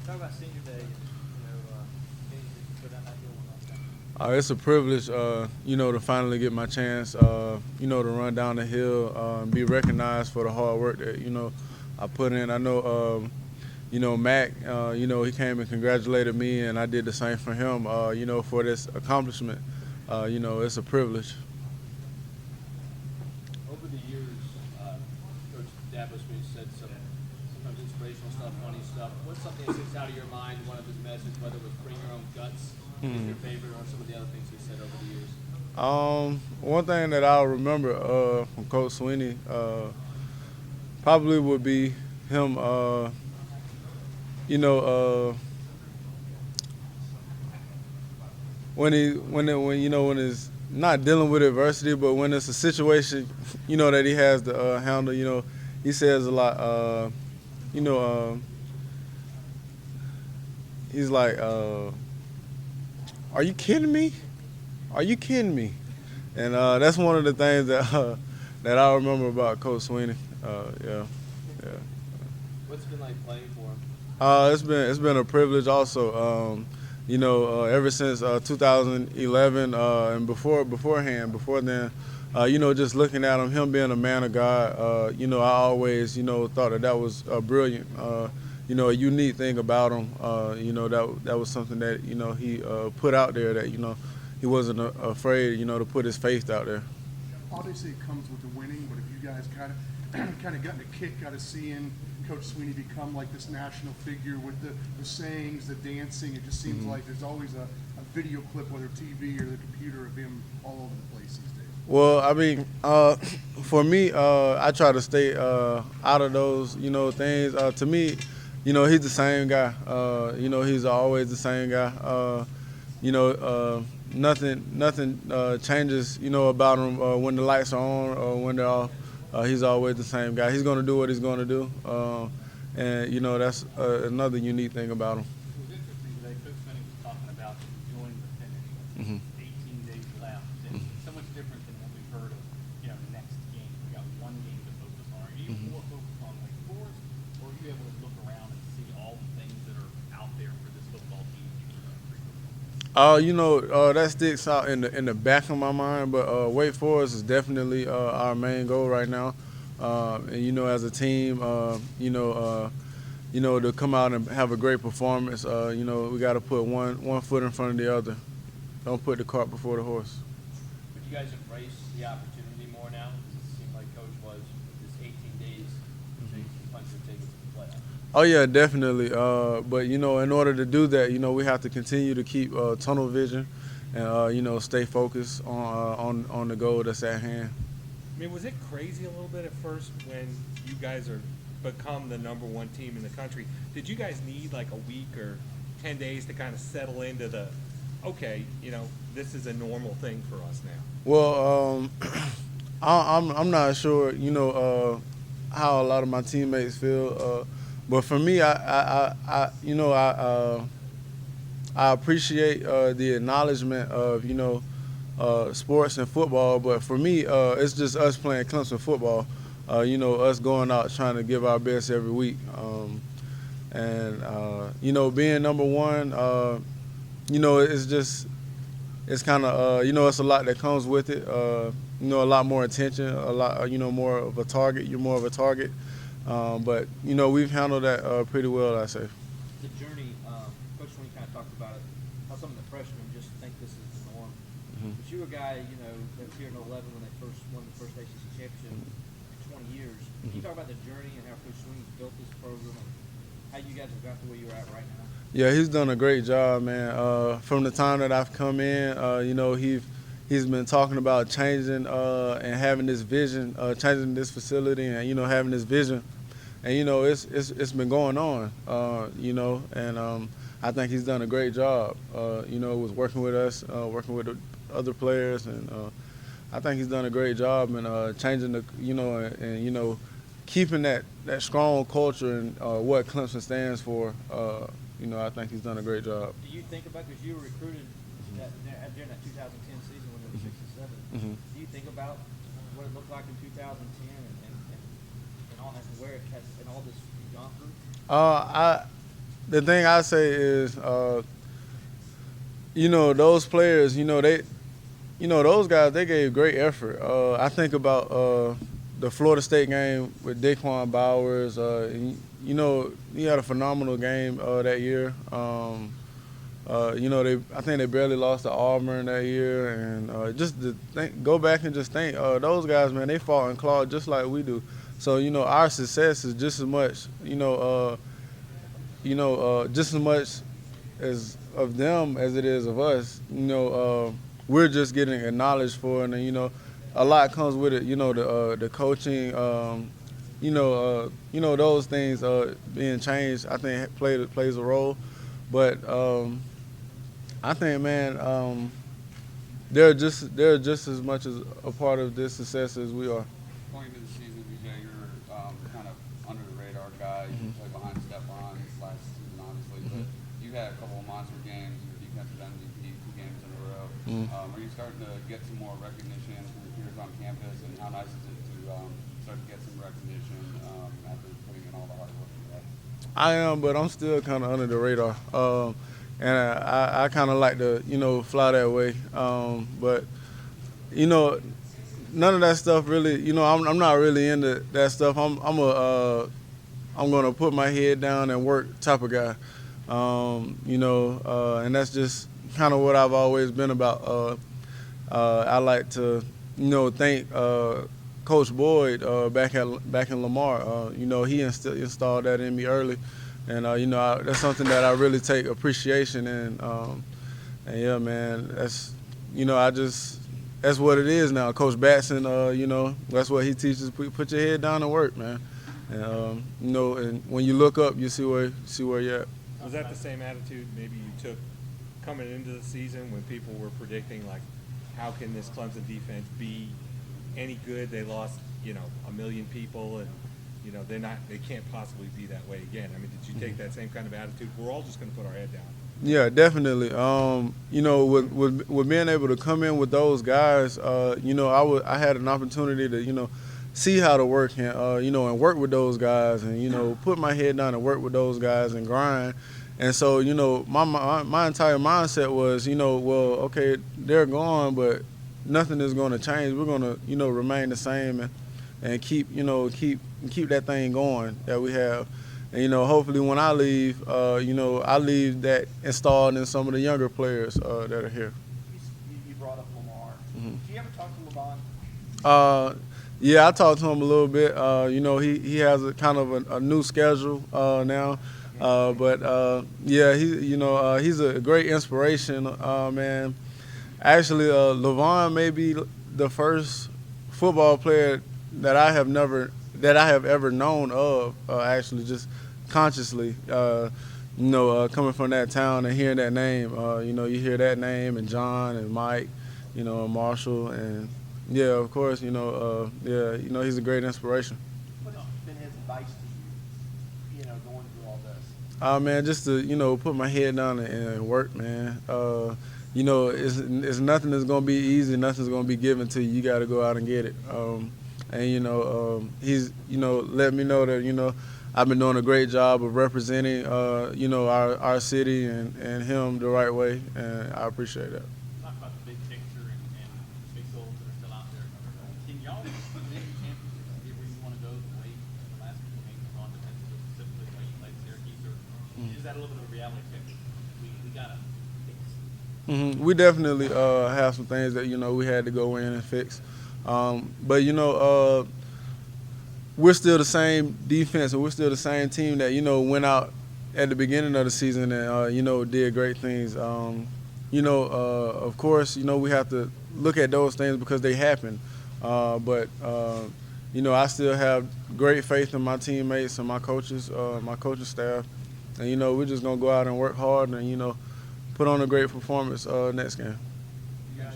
Talk about senior day and getting to go down that hill one last time. It's a privilege, to finally get my chance, to run down the hill and be recognized for the hard work that, I put in. I know, Mac, he came and congratulated me, and I did the same for him, for this accomplishment. It's a privilege. Over the years, Coach Davos said some sometimes inspirational stuff, funny stuff. What's something that sticks out of your mind? One of his messages, whether it was "bring your own guts," is your favorite, or some of the other things he said over the years. One thing that I'll remember from Coach Sweeney probably would be him, you know, when it's not dealing with adversity, but when it's a situation, that he has to handle. He says a lot. You know, he's like, "Are you kidding me? Are you kidding me?" And that's one of the things that I remember about Coach Sweeney. Yeah. What's it been like playing for him? It's been a privilege also. Ever since 2011 and before then, just looking at him being a man of God. I always thought that was brilliant. A unique thing about him. That was something that he put out there that he wasn't afraid to put his faith out there. Obviously, it comes with the winning, but if you guys kind of gotten a kick out of seeing Coach Sweeney become like this national figure with the sayings, the dancing, it just seems like there's always a video clip, whether TV or the computer, of him all over the place these days. Well, I mean, for me, I try to stay out of those, things. To me, he's the same guy. He's always the same guy. Nothing changes, about him when the lights are on or when they're off. He's always the same guy. He's going to do what he's going to do, and that's another unique thing about him. It was interesting today. Coach Finney was talking about enjoying the finish. 18 days left, and so much different than what we've heard of. Next game, we got one game to focus on. Are you more focused on Lake Forest, or are you able to look around and see all the things that are out there for this football team? That sticks out in the back of my mind, but Wake Forest is definitely our main goal right now. And as a team, to come out and have a great performance, we got to put one foot in front of the other. Don't put the cart before the horse. Would you guys embrace the opportunity more now? Because it seemed like Coach was with this 18 days to punch your ticket to the playoffs. Oh yeah, definitely. But in order to do that, we have to continue to keep tunnel vision, and stay focused on the goal that's at hand. I mean, was it crazy a little bit at first when you guys are become the #1 team in the country? Did you guys need like a week or 10 days to kind of settle into okay, this is a normal thing for us now? Well, I'm not sure, how a lot of my teammates feel. But for me, I appreciate the acknowledgement of sports and football. But for me, it's just us playing Clemson football. Us going out trying to give our best every week. And being #1, it's kind of it's a lot that comes with it. A lot more attention, a lot more of a target. You're more of a target. But we've handled that pretty well, I say. The journey, Coach Sweeney kind of talked about it. How some of the freshmen just think this is the norm. But you were a guy, that was here in '11 when they first won the first ACC championship in 20 years. Can you talk about the journey and how Coach Sweeney built this program and how you guys have got to where you're at right now? Yeah, he's done a great job, man. From the time that I've come in, he's been talking about changing and having this vision, changing this facility, and having this vision, and it's been going on, and I think he's done a great job. Was working with us, working with the other players, and I think he's done a great job in changing the, and keeping that strong culture and what Clemson stands for. I think he's done a great job. Do you think about, because you were recruited during that 2010 season when they were 6 and 7, do you think about what it looked like in 2010 and all, and where it has, and all this you've gone through? the thing I say is, those players, those guys, they gave great effort. I think about the Florida State game with Daquan Bowers. He had a phenomenal game that year. I think they barely lost to Auburn that year, and just to go back and just think, those guys, man, they fought and clawed just like we do. So our success is just as much, just as much as of them as it is of us. We're just getting acknowledged for it, and a lot comes with it. The coaching, those things being changed, I think plays a role. But I think, man, they're just as much as a part of this success as we are. Going into the season, BJ, you're kind of under the radar guy. You play behind Stephon last season, obviously, but you had a couple of monster games. Your defensive MVP 2 games in a row. Are you starting to get some more recognition from your peers on campus, and how nice is it to start to get some recognition after putting in all the hard work you have? I am, but I'm still kind of under the radar. And I kind of like to, fly that way. But, none of that stuff really, I'm not really into that stuff. I'm gonna put my head down and work type of guy. And that's just kind of what I've always been about. I like to, thank Coach Boyd back in Lamar. He installed that in me early. And, that's something that I really take appreciation in. And yeah, man, that's, that's what it is now. Coach Batson, that's what he teaches. Put your head down and work, man. And, and when you look up, you see where you're at. Was that the same attitude maybe you took coming into the season when people were predicting, like, how can this Clemson defense be any good? They lost, 1 million people, and they can't possibly be that way again. I mean, did you take that same kind of attitude? We're all just going to put our head down. Yeah, definitely. With being able to come in with those guys, I had an opportunity to, see how to work and, and work with those guys and, put my head down and work with those guys and grind. And so, my entire mindset was, well, okay, they're gone, but nothing is going to change. We're going to, remain the same and keep that thing going that we have. And, hopefully when I leave, I leave that installed in some of the younger players that are here. You brought up Lamar. Did you ever talk to LeVon? Yeah, I talked to him a little bit. He has a kind of a new schedule now. Yeah, he's a great inspiration, man. Actually, LeVon may be the first football player that I have ever known of, actually, just consciously, coming from that town and hearing that name. You hear that name and John and Mike, and Marshall, and yeah, of course, he's a great inspiration. What has been his advice to you, going through all this? Man, just to, put my head down and work, man. It's nothing that's going to be easy. Nothing's going to be given to you. You got to go out and get it. And, he's, let me know that, I've been doing a great job of representing, our city and him the right way, and I appreciate that. Talk about the big picture and big goals that are still out there. Can y'all win the championship, get where you want to go the way the last couple games have gone defensively, specifically the way you played Syracuse, or is that a little bit of a reality check? We got to fix? We definitely have some things that, we had to go in and fix. But, we're still the same defense and we're still the same team that, went out at the beginning of the season and, did great things. Of course, we have to look at those things because they happen. But I still have great faith in my teammates and my coaches, my coaching staff. And, we're just going to go out and work hard and, put on a great performance next game. You guys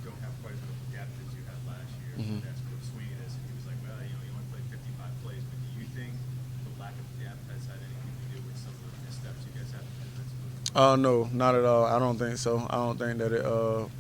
don't have quite as much depth as you had last year. That's what Sweeney is. He was like, well, you only played 55 plays. But do you think the lack of depth has had anything to do with some of the missteps you guys have defensively? No, not at all. I don't think so. I don't think that it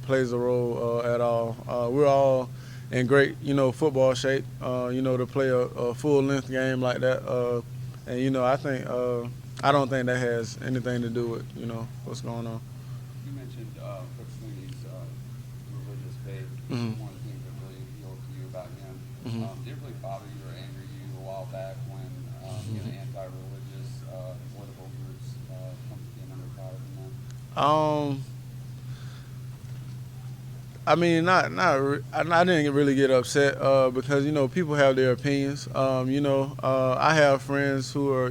plays a role at all. We're all in great, football shape, to play a full-length game like that. And, I think, I don't think that has anything to do with what's going on. You mentioned Coach Sweeney's religious faith. Mhm. One of the things that really appealed to you about him. Mhm. Did it really bother you or anger you a while back when anti-religious political groups come to being under fire from that? I mean, I didn't really get upset because people have their opinions. I have friends who are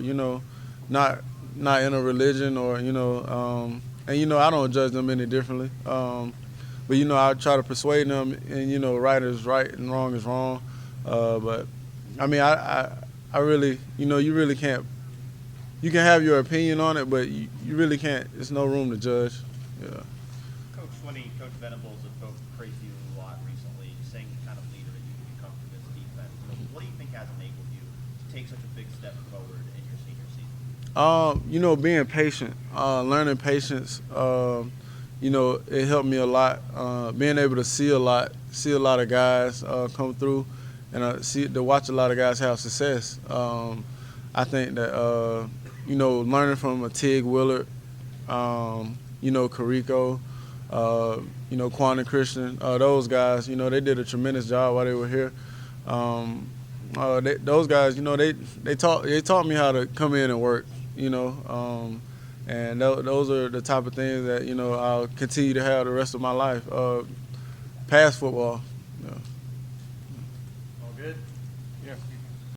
not in a religion or and I don't judge them any differently. But I try to persuade them, and right is right and wrong is wrong. But I mean, I really you really can't. You can have your opinion on it, but you really can't. There's no room to judge. Yeah. Coach Swinney, Coach Venables have both praised you a lot recently, saying the kind of leader that you can become for this defense. What do you think has enabled you to take such a big step forward in your senior season? Being patient, learning patience. It helped me a lot. Being able to see a lot of guys come through, and to watch a lot of guys have success. I think that learning from a Tig Willard, Carico, Quan and Christian, those guys, they did a tremendous job while they were here. Those guys, they taught me how to come in and work, and those are the type of things that I'll continue to have the rest of my life, past football. Yeah.